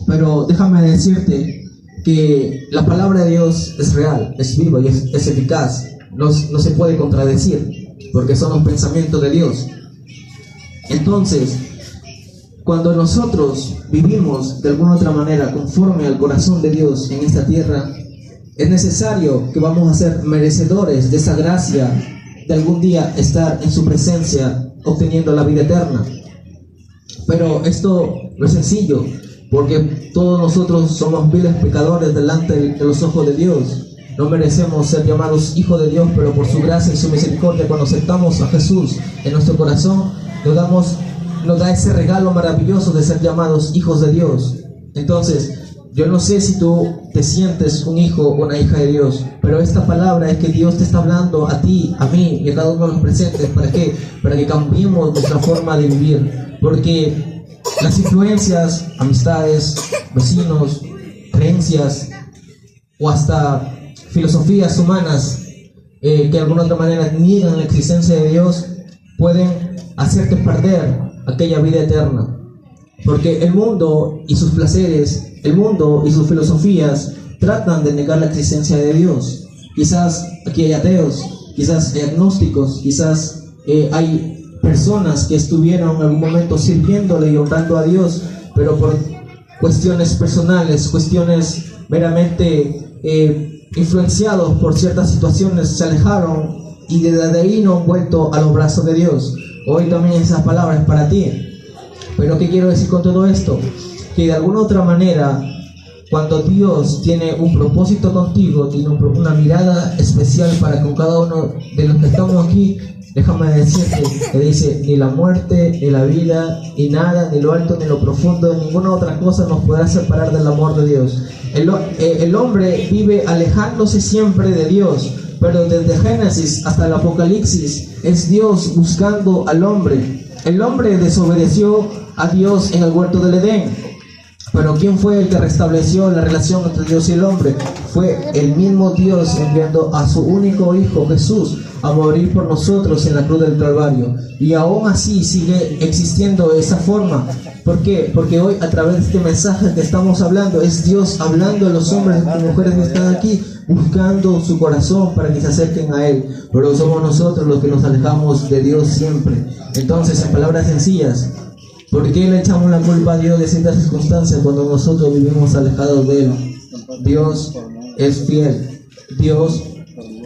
Pero déjame decirte que la palabra de Dios es real, es viva y es eficaz. No se puede contradecir, porque son los pensamientos de Dios. Entonces, cuando nosotros vivimos de alguna otra manera conforme al corazón de Dios en esta tierra, es necesario que vamos a ser merecedores de esa gracia de algún día estar en su presencia obteniendo la vida eterna. Pero esto no es sencillo, porque todos nosotros somos viles pecadores delante de los ojos de Dios. No merecemos ser llamados hijos de Dios, pero por su gracia y su misericordia, cuando aceptamos a Jesús en nuestro corazón, nos da ese regalo maravilloso de ser llamados hijos de Dios. Entonces, yo no sé si tú te sientes un hijo o una hija de Dios, pero esta palabra es que Dios te está hablando a ti, a mí y a cada uno de los presentes. ¿Para qué? Para que cambiemos nuestra forma de vivir. Porque las influencias, amistades, vecinos, creencias o hasta filosofías humanas que de alguna otra manera niegan la existencia de Dios pueden hacerte perder aquella vida eterna. Porque el mundo y sus placeres, el mundo y sus filosofías tratan de negar la existencia de Dios. Quizás aquí hay ateos, quizás hay agnósticos, quizás hay personas que estuvieron en algún momento sirviéndole y honrando a Dios, pero por cuestiones personales, cuestiones meramente influenciados por ciertas situaciones, se alejaron y desde ahí no han vuelto a los brazos de Dios. Hoy también esas palabras es para ti. Pero ¿qué quiero decir con todo esto? Que de alguna otra manera, cuando Dios tiene un propósito contigo, tiene una mirada especial para con cada uno de los que estamos aquí, déjame decirte que dice: ni la muerte, ni la vida, ni nada, ni lo alto, ni lo profundo, ninguna otra cosa nos podrá separar del amor de Dios. El hombre vive alejándose siempre de Dios, pero desde Génesis hasta el Apocalipsis es Dios buscando al hombre. El hombre desobedeció a Dios en el huerto del Edén, pero ¿quién fue el que restableció la relación entre Dios y el hombre? Fue el mismo Dios enviando a su único Hijo Jesús a morir por nosotros en la cruz del Calvario. Y aún así sigue existiendo esa forma. ¿Por qué? Porque hoy, a través de este mensaje que estamos hablando, es Dios hablando a los hombres y mujeres que están aquí, buscando su corazón para que se acerquen a Él. Pero somos nosotros los que nos alejamos de Dios siempre. Entonces, en palabras sencillas, ¿por qué le echamos la culpa a Dios de ciertas circunstancias cuando nosotros vivimos alejados de Él? Dios es fiel. Dios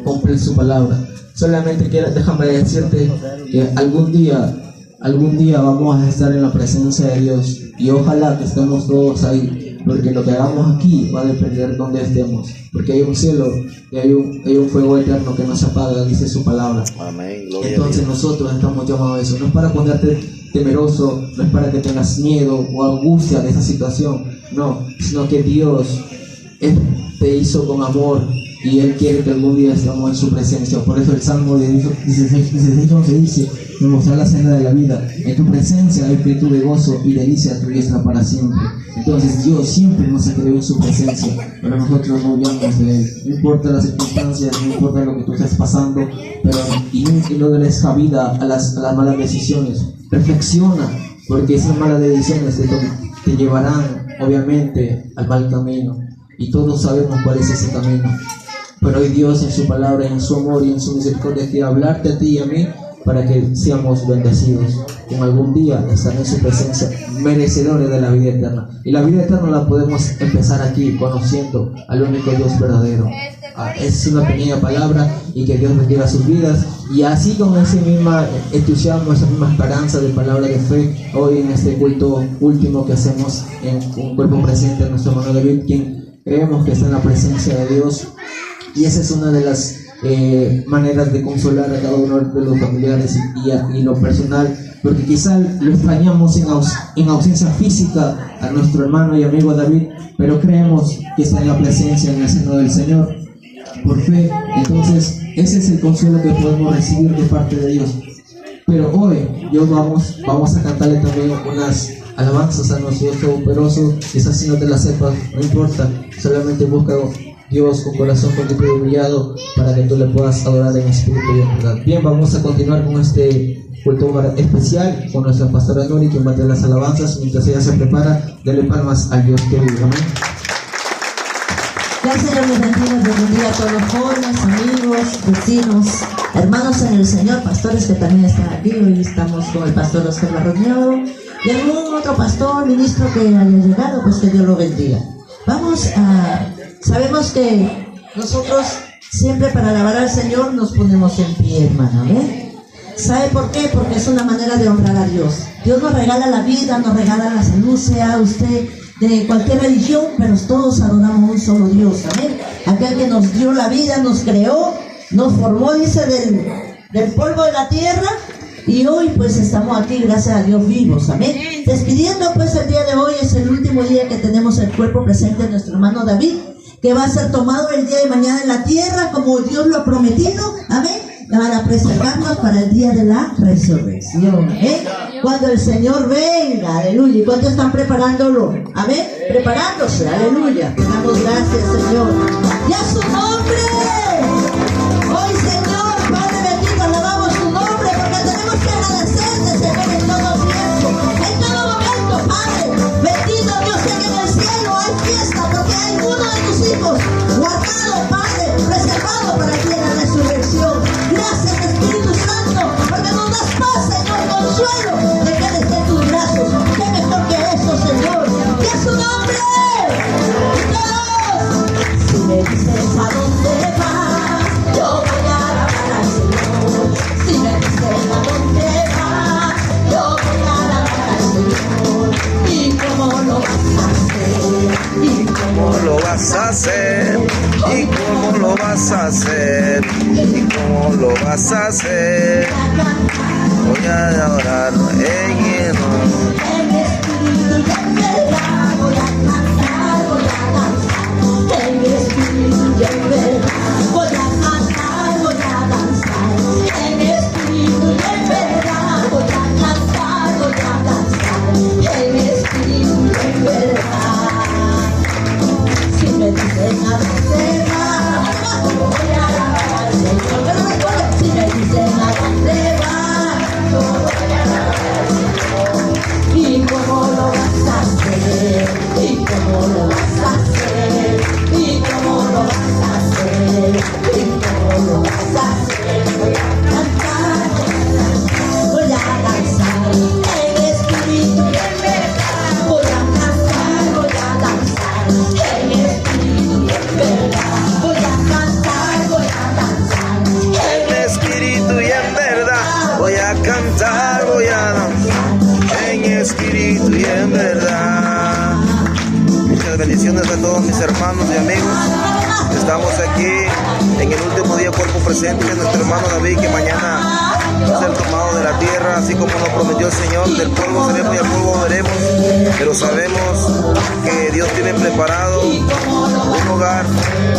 cumple su palabra. Solamente déjame decirte que algún día vamos a estar en la presencia de Dios, y ojalá que estemos todos ahí, porque lo que hagamos aquí va a depender de donde estemos, porque hay un cielo y hay un fuego eterno que no se apaga, dice su palabra. Amén. Entonces nosotros estamos llamados a eso. No es para ponerte temeroso, no es para que tengas miedo o angustia de esa situación, no, sino que Dios te hizo con amor y Él quiere que algún día estemos en su presencia. Por eso el Salmo 16:11 dice: me mostrará la senda de la vida, en tu presencia hay plenitud de gozo y delicia a tu diestra para siempre. Entonces Dios siempre nos ha querido en su presencia, pero nosotros no huyamos de Él. No importa las circunstancias, no importa lo que tú estés pasando, pero y no des cabida a las malas decisiones. Reflexiona, porque esas malas decisiones te llevarán obviamente al mal camino, y todos sabemos cuál es ese camino. Pero hoy Dios, en su palabra, en su amor y en su misericordia, quiere hablarte a ti y a mí para que seamos bendecidos con algún día estar en su presencia, merecedores de la vida eterna. Y la vida eterna la podemos empezar aquí, conociendo al único Dios verdadero. Es una pequeña palabra, y que Dios bendiga sus vidas. Y así, con ese mismo entusiasmo, esa misma esperanza de palabra de fe, hoy en este culto último que hacemos en un cuerpo presente en nuestro hermano David, quien creemos que está en la presencia de Dios. Y esa es una de las maneras de consolar a cada uno de los familiares y lo personal, porque quizá lo extrañamos en ausencia física a nuestro hermano y amigo David, pero creemos que está en la presencia, en el seno del Señor, por fe. Entonces ese es el consuelo que podemos recibir de parte de Dios. Pero hoy vamos a cantarle también unas alabanzas a nuestro Dios Todopoderoso. Quizás si no te las sepas, no importa, solamente busca Dios con corazón contrito y humillado para que tú le puedas adorar en espíritu y en verdad. Bien, vamos a continuar con este culto especial con nuestra pastora Nuri, quien va a tener las alabanzas. Mientras ella se prepara, denle palmas al Dios que vive. Amén. Que el Señor les bendiga a todos los jóvenes, amigos, vecinos, hermanos en el Señor, pastores que también están aquí. Hoy estamos con el pastor Oscar Barroñado y algún otro pastor, ministro que haya llegado, pues que Dios lo bendiga. Sabemos que nosotros siempre para alabar al Señor nos ponemos en pie, hermano, ¿eh? ¿Sabe por qué? Porque es una manera de honrar a Dios. Dios nos regala la vida, nos regala la salud, sea usted de cualquier religión, pero todos adoramos a un solo Dios, amén. Aquel que nos dio la vida, nos creó, nos formó, dice, del polvo de la tierra, y hoy pues estamos aquí, gracias a Dios, vivos, amén. Despidiendo pues el día de hoy, es el último día que tenemos el cuerpo presente de nuestro hermano David, que va a ser tomado el día de mañana en la tierra, como Dios lo ha prometido, amén, para preservarnos para el día de la resurrección, amén. Cuando el Señor venga, aleluya. ¿Y cuántos están preparándolo? Amén. Preparándose, aleluya. Te damos gracias, Señor. ¡Y a su nombre! Hoy, Señor, Padre bendito, alabamos tu nombre, porque tenemos que agradecerte, Señor, en todo tiempo, en todo momento, Padre. Bendito Dios, que en el cielo hay fiesta, porque hay uno de tus hijos guardado, Padre, preservado para el día de la resurrección. Gracias, Espíritu Santo, porque nos das paz, Señor, consuelo. ¿Cómo lo vas a hacer? ¿Y cómo lo vas a hacer? ¿Y cómo lo vas a hacer? Voy a adorar en el nombre. En espíritu y en verdad voy a cantar, voy a danzar. En espíritu y en verdad voy a cantar, voy a danzar. En espíritu y en verdad voy a cantar, voy a danzar. En espíritu y en verdad. Si me dicen a dónde vas, voy a alabar al Señor. Pero recuerda, si me dicen a dónde vas, voy a alabar al Señor. ¿Y cómo lo vas a hacer? ¿Y cómo lo vas a hacer? ¿Y cómo lo vas a hacer? ¿Y cómo lo vas a hacer? Voy a cantar, voy a danzar. En espíritu y en verdad voy a cantar, voy a danzar. En espíritu y en verdad voy a cantar, voy a danzar. En espíritu y en verdad voy a cantar, voy a danzar. En espíritu y en verdad. Muchas bendiciones a todos mis hermanos y amigos. Estamos aquí en el último día cuerpo presente de nuestro hermano David, que mañana va a ser tomado de la tierra, así como nos prometió el Señor. Del polvo seremos y al polvo veremos, pero sabemos que Dios tiene preparado un hogar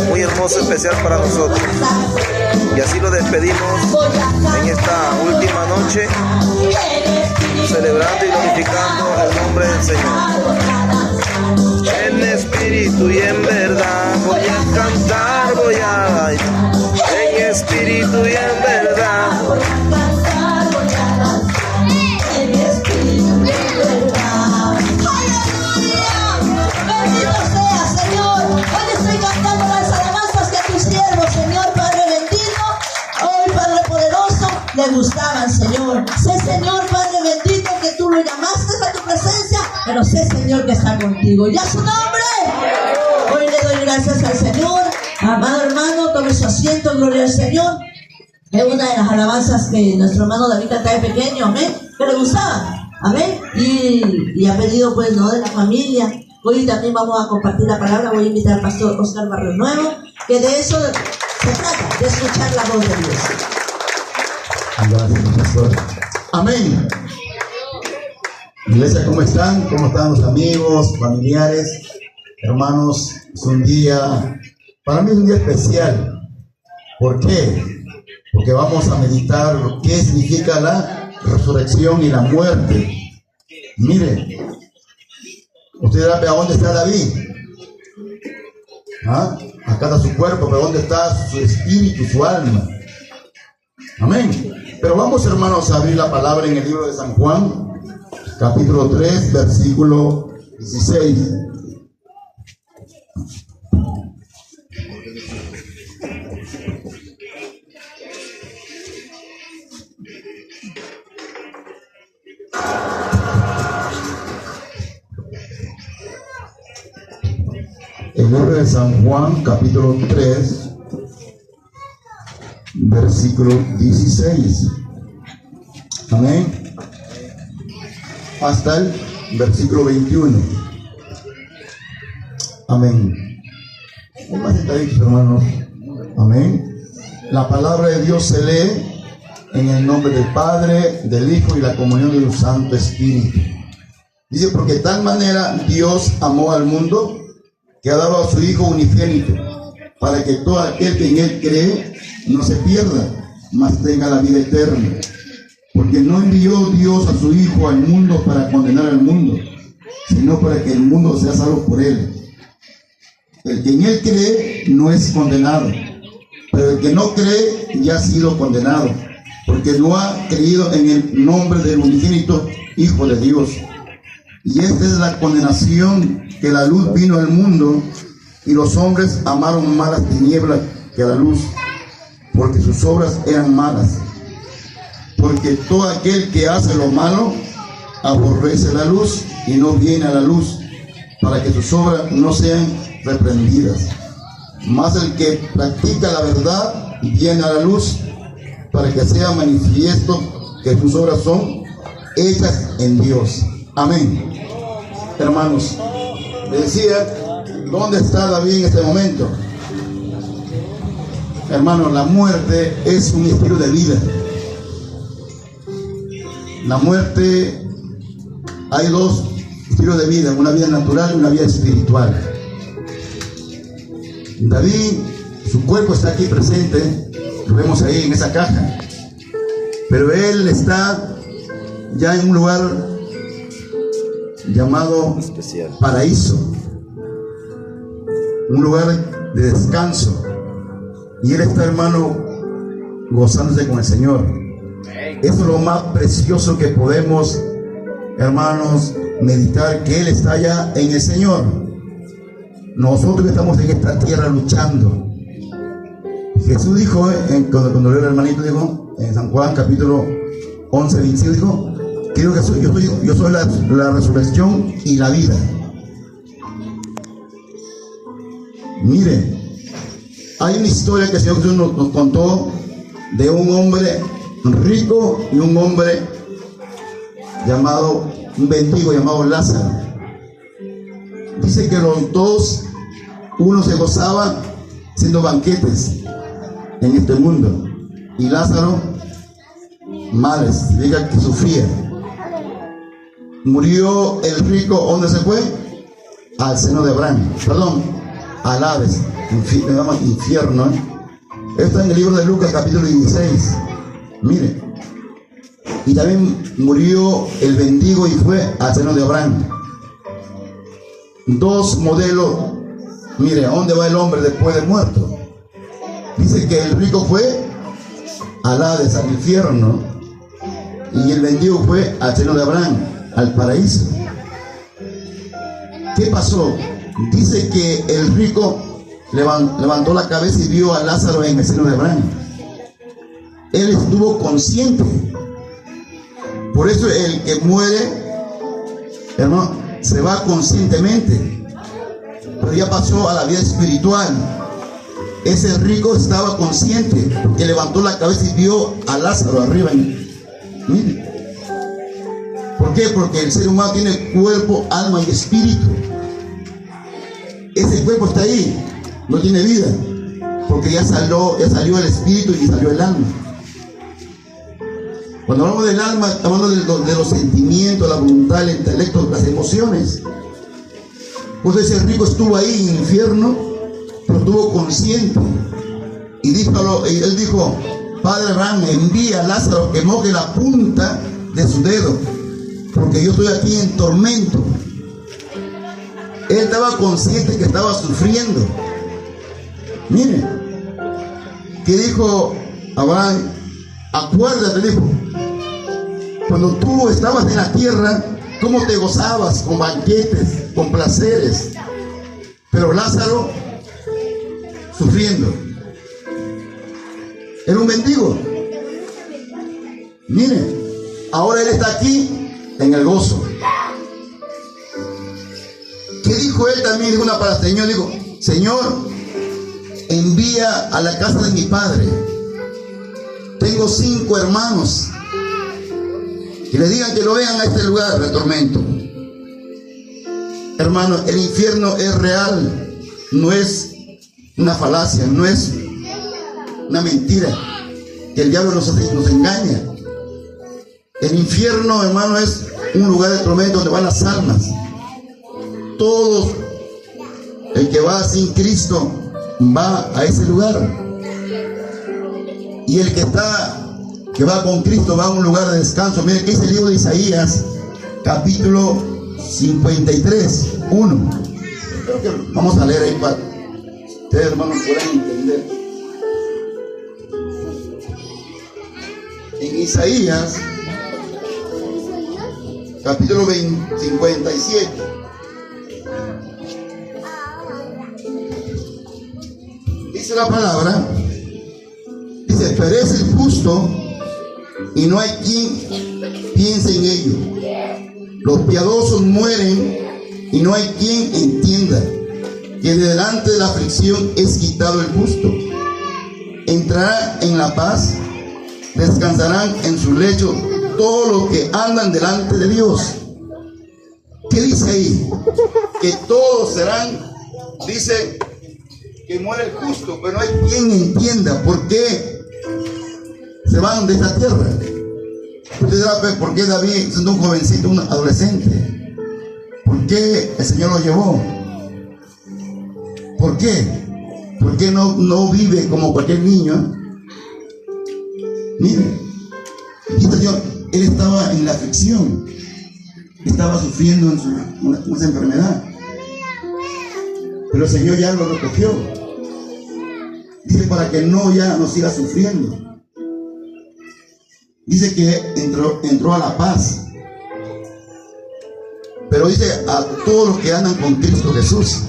muy hermoso, especial para nosotros, y así lo despedimos en esta última noche, celebrando y glorificando el nombre del Señor. En espíritu y en verdad voy a cantar, voy a bailar. En espíritu y en verdad voy a cantar, voy a danzar. En espíritu y en verdad. ¡Aleluya! Bendito sea, Señor. Hoy estoy cantando las alabanzas que tus siervos, Señor, Padre bendito, hoy, Padre poderoso, le gustaban, Señor. Sé, Señor, Padre bendito, que tú lo llamaste a tu presencia, pero sé, Señor, que está contigo. ¡Ya su nombre! Hoy le doy gracias al Señor. Amado hermano, tome su asiento, gloria al Señor. Es una de las alabanzas que nuestro hermano David cantaba de pequeño, amén, que le gustaba, amén, y ha pedido pues, ¿no?, de la familia. Hoy también vamos a compartir la palabra. Voy a invitar al pastor Oscar Barroñado, que de eso se trata, de escuchar la voz de Dios. Gracias, pastor. Amén. Iglesia, ¿cómo están? ¿Cómo están los amigos, familiares, hermanos? Es un día, para mí es un día especial. ¿Por qué? Porque vamos a meditar qué significa la resurrección y la muerte. Mire, usted dirá, ¿a dónde está David? ¿Ah? Acá está su cuerpo, pero ¿dónde está su espíritu, su alma? Amén. Pero vamos, hermanos, a abrir la palabra en el libro de San Juan, capítulo 3, versículo 16. El libro de San Juan, capítulo 3, versículo 16. Amén. Hasta el versículo 21. Amén. ¿Qué más está dicho, hermanos? Amén. La palabra de Dios se lee en el nombre del Padre, del Hijo y la comunión del Santo Espíritu. Dice, porque de tal manera Dios amó al mundo que ha dado a su Hijo unigénito, para que todo aquel que en Él cree no se pierda, mas tenga la vida eterna. Porque no envió Dios a su Hijo al mundo para condenar al mundo, sino para que el mundo sea salvo por Él. El que en Él cree no es condenado, pero el que no cree ya ha sido condenado, porque no ha creído en el nombre del unigénito Hijo de Dios. Y esta es la condenación, que la luz vino al mundo, y los hombres amaron más las tinieblas que la luz, porque sus obras eran malas. Porque todo aquel que hace lo malo aborrece la luz y no viene a la luz, para que sus obras no sean reprendidas. Mas el que practica la verdad viene a la luz, para que sea manifiesto que sus obras son hechas en Dios. Amén. Hermanos, le decía, ¿dónde está David en este momento? Hermanos, la muerte es un estilo de vida. La muerte, hay dos estilos de vida, una vida natural y una vida espiritual. David, su cuerpo está aquí presente, lo vemos ahí en esa caja, pero él está ya en un lugar llamado paraíso, un lugar de descanso, y él está, hermano, gozándose con el Señor. Eso es lo más precioso que podemos, hermanos, meditar, que él está allá en el Señor. Nosotros que estamos en esta tierra luchando. Jesús dijo, cuando leo el hermanito, dijo en San Juan capítulo 11, 25, dijo, creo que yo soy la resurrección y la vida. Mire, hay una historia que el Señor Jesús nos contó de un hombre rico y un hombre llamado, un mendigo llamado Lázaro. Dice que los dos, uno se gozaba haciendo banquetes en este mundo, y Lázaro males, diga que sufría. Murió el rico, ¿dónde se fue? Al seno de Abraham, perdón, al Hades, infierno. Está en el libro de Lucas capítulo 16. Mire, y también murió el mendigo y fue al seno de Abraham. Dos modelos. Mire, ¿a dónde va el hombre después de muerto? Dice que el rico fue al Hades, al infierno, y el mendigo fue al seno de Abraham, al paraíso. ¿Qué pasó? Dice que el rico levantó la cabeza y vio a Lázaro en el seno de Abraham. Él estuvo consciente. Por eso el que muere, hermano, se va conscientemente, pero ya pasó a la vida espiritual. Ese rico estaba consciente, porque levantó la cabeza y vio a Lázaro arriba. Mire. ¿Por qué? Porque el ser humano tiene cuerpo, alma y espíritu. Ese cuerpo está ahí, no tiene vida, porque ya salió el espíritu y salió el alma. Cuando hablamos del alma, estamos hablando de los sentimientos, la voluntad, el intelecto, las emociones. Pues ese rico estuvo ahí en el infierno, pero estuvo consciente. Y él dijo, Padre Abraham, envía a Lázaro que moje la punta de su dedo, porque yo estoy aquí en tormento. Él estaba consciente que estaba sufriendo. Mire, ¿qué dijo Abraham? acuérdate, dijo, cuando tú estabas en la tierra, cómo te gozabas con banquetes, con placeres. Pero Lázaro, sufriendo. Era un mendigo. Mire, ahora él está aquí en el gozo. ¿Qué dijo él también? Dijo una palabra, Señor, dijo, Señor, envía a la casa de mi padre. Tengo 5 hermanos. Y le digan que lo vean a este lugar de tormento. Hermano, el infierno es real. No es una falacia, no es una mentira que el diablo nos engaña. El infierno, hermano, es un lugar de tormento donde van las almas. Todo el que va sin Cristo va a ese lugar. Y el que va con Cristo va a un lugar de descanso. Miren que dice el libro de Isaías, capítulo 53, 1. Creo que vamos a leer ahí para que ustedes, hermanos, puedan entender. En Isaías, capítulo 57. Dice la palabra, dice, perece el justo y no hay quien piense en ello. Los piadosos mueren y no hay quien entienda que delante de la aflicción es quitado el justo. Entrará en la paz, descansarán en su lecho todos los que andan delante de Dios. ¿Qué dice ahí? Que todos serán, dice, que muere el justo, pero no hay quien entienda por qué se van de esta tierra. Usted sabe por qué David, siendo un jovencito, un adolescente, por qué el Señor lo llevó. ¿Por qué? ¿Por qué no vive como cualquier niño? Mire, este Señor, él estaba en la aflicción, estaba sufriendo en una enfermedad, pero el Señor ya lo recogió. Dice para que ya no siga sufriendo. Dice que entró a la paz. Pero dice a todos los que andan con Cristo Jesús.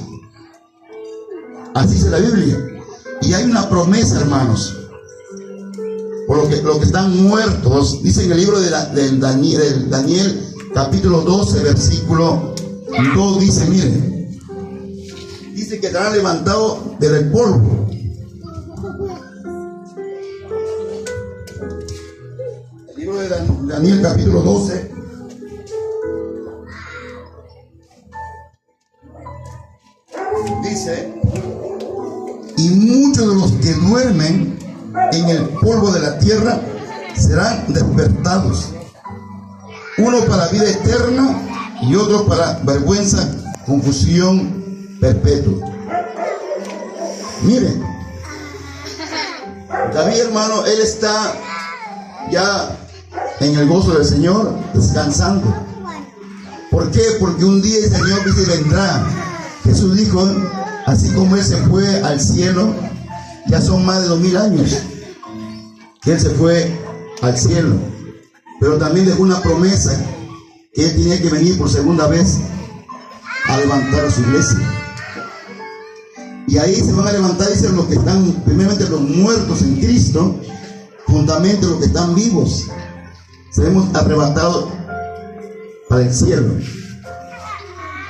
Así dice la Biblia. Y hay una promesa, hermanos. Por los que están muertos, dice en el libro del Daniel, capítulo 12, versículo 2, dice, mire, dice que estarán levantados del polvo. El libro de Daniel, capítulo 12, dice, y muchos de los que duermen en el polvo de la tierra serán despertados, uno para vida eterna y otro para vergüenza, confusión perpetua. Miren, David, hermano, él está ya en el gozo del Señor, descansando. ¿Por qué? Porque un día el Señor dice vendrá. Jesús dijo, así como él se fue al cielo, ya son más de 2000 años que él se fue al cielo, pero también dejó una promesa que él tenía que venir por segunda vez a levantar a su iglesia. Y ahí se van a levantar, dicen, los que están, primeramente los muertos en Cristo, juntamente los que están vivos, seremos arrebatados para el cielo.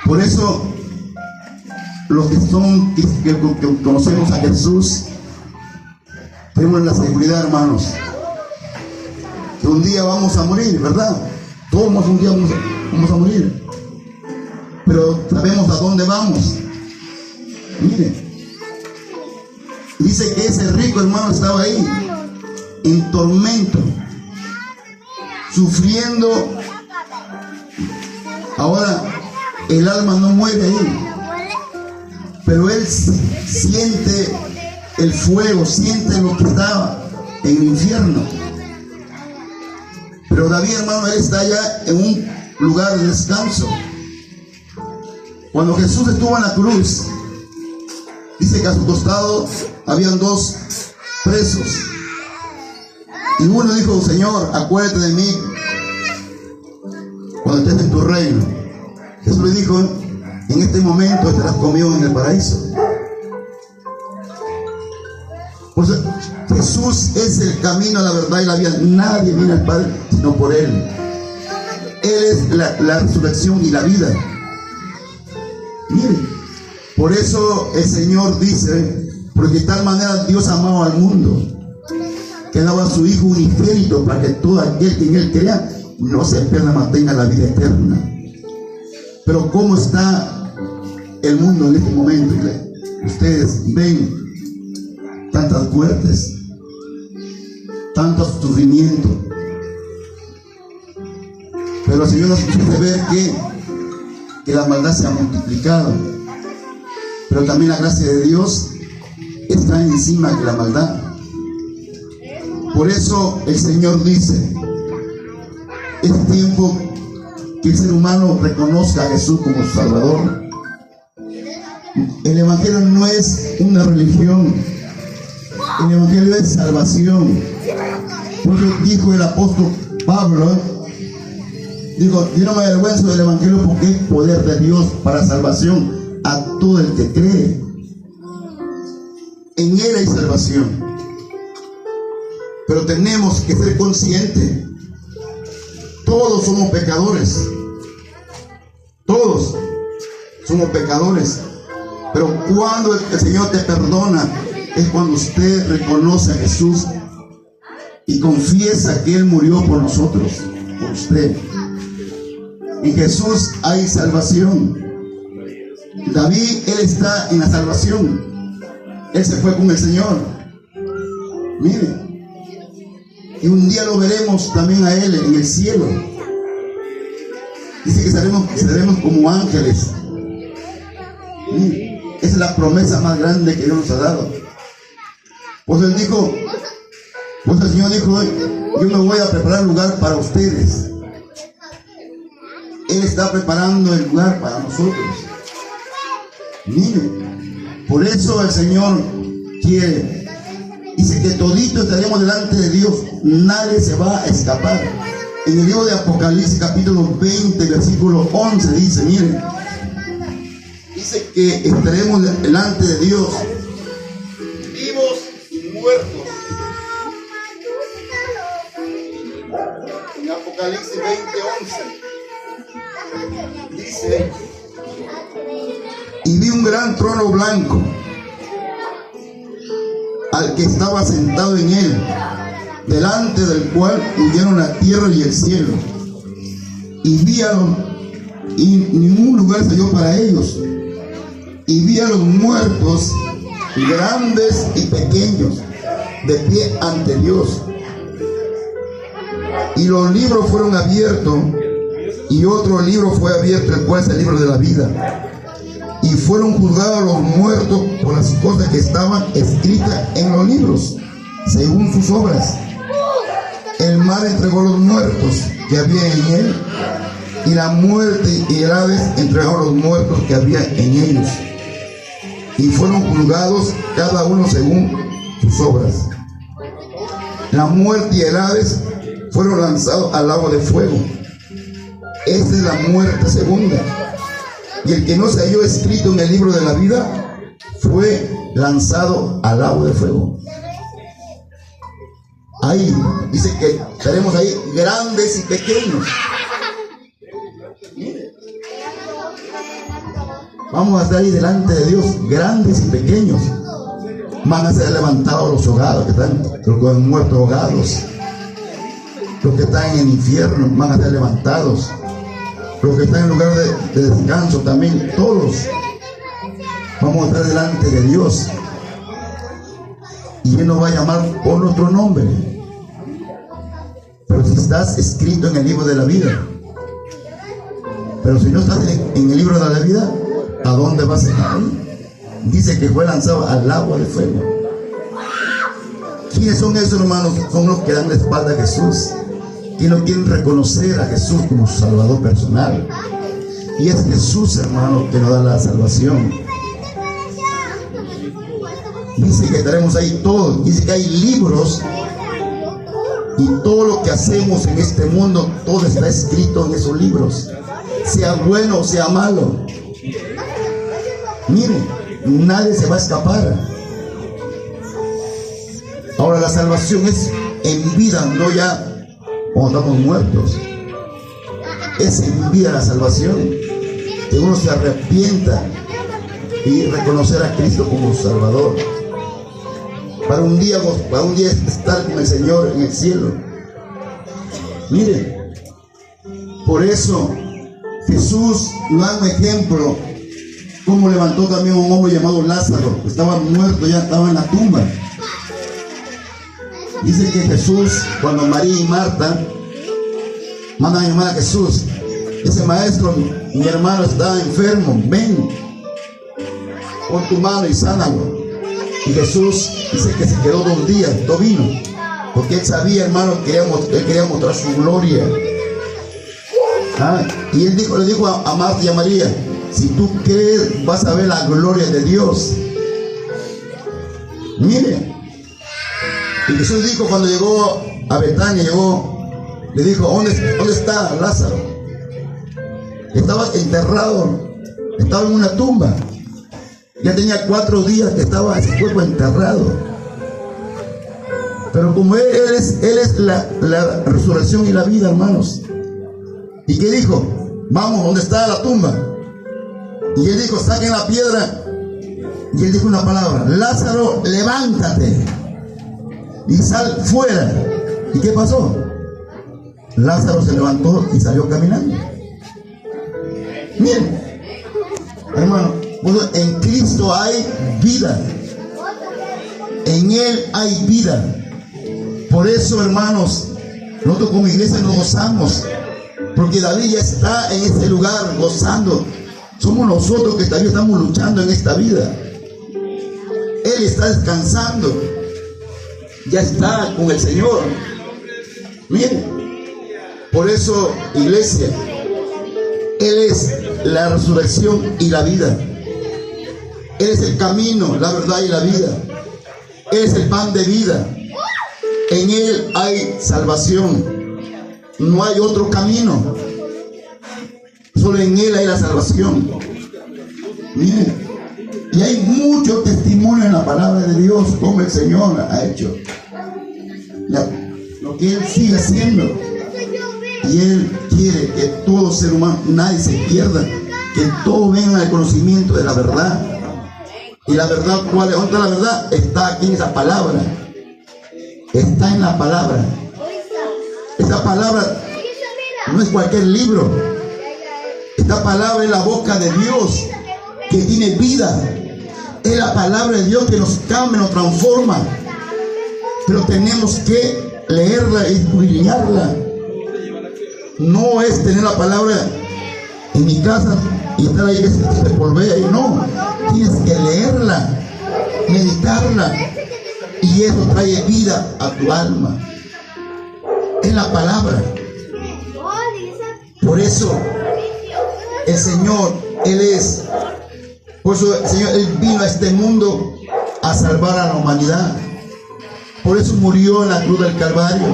Por eso los que conocemos a Jesús tenemos la seguridad, hermanos, que un día vamos a morir, ¿verdad? Todos un día vamos a morir, pero sabemos a dónde vamos. Mire, dice que ese rico hermano estaba ahí en tormento, sufriendo. Ahora el alma no muere ahí, pero él siente el fuego, siente lo que estaba en el infierno. Pero David, hermano, él está allá en un lugar de descanso. Cuando Jesús estuvo en la cruz, dice que a su costado habían 2 presos. Y uno dijo: Señor, acuérdate de mí cuando estés en tu reino. Jesús le dijo: en este momento estarás conmigo en el paraíso. Por eso, Jesús es el camino, la verdad y la vida. Nadie viene al Padre sino por Él. Él es la resurrección y la vida. Miren, por eso el Señor dice: porque de tal manera Dios amó al mundo, que daba a su Hijo unigénito, para que todo aquel que en Él crea no se pierda, mas tenga la vida eterna. Pero ¿cómo está el mundo en este momento? Ustedes ven tantas muertes, tanto sufrimiento. Pero el Señor nos hace ver que la maldad se ha multiplicado. Pero también la gracia de Dios está encima de la maldad. Por eso el Señor dice: es tiempo que el ser humano reconozca a Jesús como su Salvador. El Evangelio no es una religión, el Evangelio es salvación. Por eso dijo el apóstol Pablo, digo: yo no me avergüenzo del Evangelio, porque es poder de Dios para salvación a todo el que cree. En Él hay salvación. Pero tenemos que ser conscientes. Todos somos pecadores. Todos somos pecadores. Pero cuando el Señor te perdona, es cuando usted reconoce a Jesús y confiesa que Él murió por nosotros, por usted. En Jesús hay salvación. David, él está en la salvación. Él se fue con el Señor. Mire. Y un día lo veremos también a Él en el cielo. Dice que seremos como ángeles. Esa es la promesa más grande que Dios nos ha dado. Pues Él dijo, pues el Señor dijo: yo me voy a preparar lugar para ustedes. Él está preparando el lugar para nosotros. Mire, por eso el Señor quiere. Dice que todito estaremos delante de Dios, nadie se va a escapar. En el libro de Apocalipsis, capítulo 20, versículo 11, dice: miren, dice que estaremos delante de Dios, vivos y muertos. En Apocalipsis 20, 11 dice: y vi un gran trono blanco, al que estaba sentado en él, delante del cual huyeron la tierra y el cielo, y ningún lugar se halló para ellos. Y vi a los muertos, grandes y pequeños, de pie ante Dios. Y los libros fueron abiertos, y otro libro fue abierto, el cual es el libro de la vida. Y fueron juzgados los muertos por las cosas que estaban escritas en los libros, según sus obras. El mar entregó los muertos que había en él, y la muerte y el Hades entregaron los muertos que había en ellos. Y fueron juzgados cada uno según sus obras. La muerte y el Hades fueron lanzados al lago de fuego. Esta es la muerte segunda. Y el que no se halló escrito en el libro de la vida fue lanzado al lago de fuego. Ahí dice que estaremos ahí, grandes y pequeños. Vamos a estar ahí delante de Dios, grandes y pequeños. Van a ser levantados los ahogados, que están los muertos ahogados. Los que están en el infierno van a ser levantados. Los que están en lugar de descanso también, todos vamos a estar delante de Dios, y Él nos va a llamar por nuestro nombre. Pero si estás escrito en el libro de la vida, pero si no estás en el libro de la vida, ¿a dónde vas a estar? Dice que fue lanzado al agua de fuego. ¿Quiénes son esos, hermanos? Son los que dan la espalda a Jesús, que no quieren reconocer a Jesús como su Salvador personal. Y es Jesús, hermano, que nos da la salvación. Dice que estaremos ahí todos. Dice que hay libros Y todo lo que hacemos en este mundo, todo está escrito en esos libros, sea bueno o sea malo. Mire, nadie se va a escapar. Ahora la salvación es en vida, no ya cuando estamos muertos. Es en vida la salvación, que uno se arrepienta y reconocer a Cristo como Salvador, para un día estar con el Señor en el cielo. Miren, por eso Jesús nos da un ejemplo, como levantó también a un hombre llamado Lázaro, que estaba muerto, ya estaba en la tumba. Dice que Jesús, cuando María y Marta mandan a llamar a Jesús, dice: maestro, mi hermano está enfermo, ven, pon tu mano y sánalo. Y Jesús dice que se quedó 2 días, no vino, porque él sabía, hermano, que él quería mostrar su gloria. Y él le dijo a Marta y a María: si tú crees, vas a ver la gloria de Dios. Mire, y Jesús dijo, cuando llegó a Betania, le dijo: ¿dónde está Lázaro? Estaba enterrado, estaba en una tumba. Ya tenía 4 días que estaba ese cuerpo enterrado. Pero como Él es la resurrección y la vida, hermanos. ¿Y qué dijo? Vamos, ¿dónde está la tumba? Y Él dijo: saquen la piedra. Y Él dijo una palabra: Lázaro, levántate y sal fuera. ¿Y qué pasó? Lázaro se levantó y salió caminando. Miren, hermano, en Cristo hay vida. En Él hay vida. Por eso, hermanos, nosotros como iglesia nos gozamos, porque David ya está en este lugar gozando. Somos nosotros que también estamos luchando en esta vida. Él está descansando, ya está con el Señor. Miren, por eso, iglesia, Él es la resurrección y la vida. Él es el camino, la verdad y la vida. Él es el pan de vida. En Él hay salvación. No hay otro camino. Solo en Él hay la salvación. Miren, y hay mucho testimonio en la palabra de Dios, como el Señor ha hecho, lo que Él sigue haciendo. Y Él quiere que todo ser humano, nadie se pierda, que todos vengan al conocimiento de la verdad. Y la verdad, ¿cuál es? ¿Dónde está la verdad? Está aquí en esa palabra. Está en la palabra. Esta palabra no es cualquier libro. Esta palabra es la boca de Dios, que tiene vida. Es la palabra de Dios que nos cambia, nos transforma. Pero tenemos que leerla y escudriñarla. No es tener la palabra en mi casa y estar ahí que se polvea y no. Tienes que leerla, meditarla, y eso trae vida a tu alma. Es la palabra. Por eso el Señor, por eso el Señor, Él vino a este mundo a salvar a la humanidad. Por eso murió en la cruz del Calvario.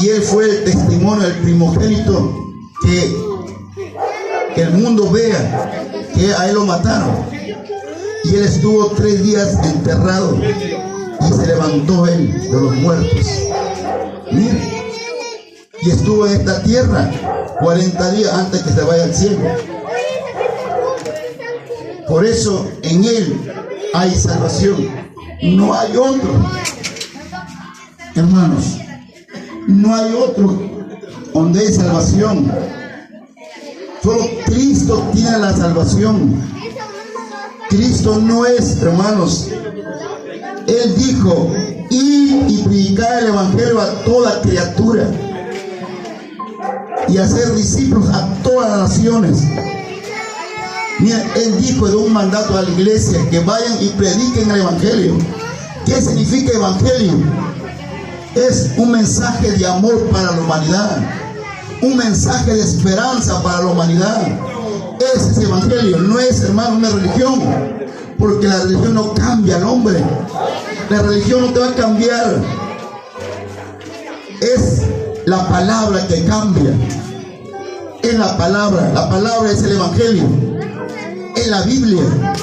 Y Él fue el testimonio, el primogénito, que el mundo vea que a Él lo mataron. Y Él estuvo 3 días enterrado y se levantó Él de los muertos. Miren, y estuvo en esta tierra 40 días antes que se vaya al cielo. Por eso en Él hay salvación. No hay otro, hermanos. No hay otro donde hay salvación. Solo Cristo tiene la salvación. Cristo no es, hermanos. Él dijo: id y predicar el evangelio a toda criatura y hacer discípulos a todas las naciones. Mira, Él dijo de un mandato a la iglesia que vayan y prediquen el evangelio. ¿Qué significa evangelio? Es un mensaje de amor para la humanidad, un mensaje de esperanza para la humanidad. Ese es evangelio. No es, hermano, una religión, porque la religión no cambia al hombre. La religión no te va a cambiar. es la palabra que cambia. Es la palabra es el Evangelio, es la Biblia.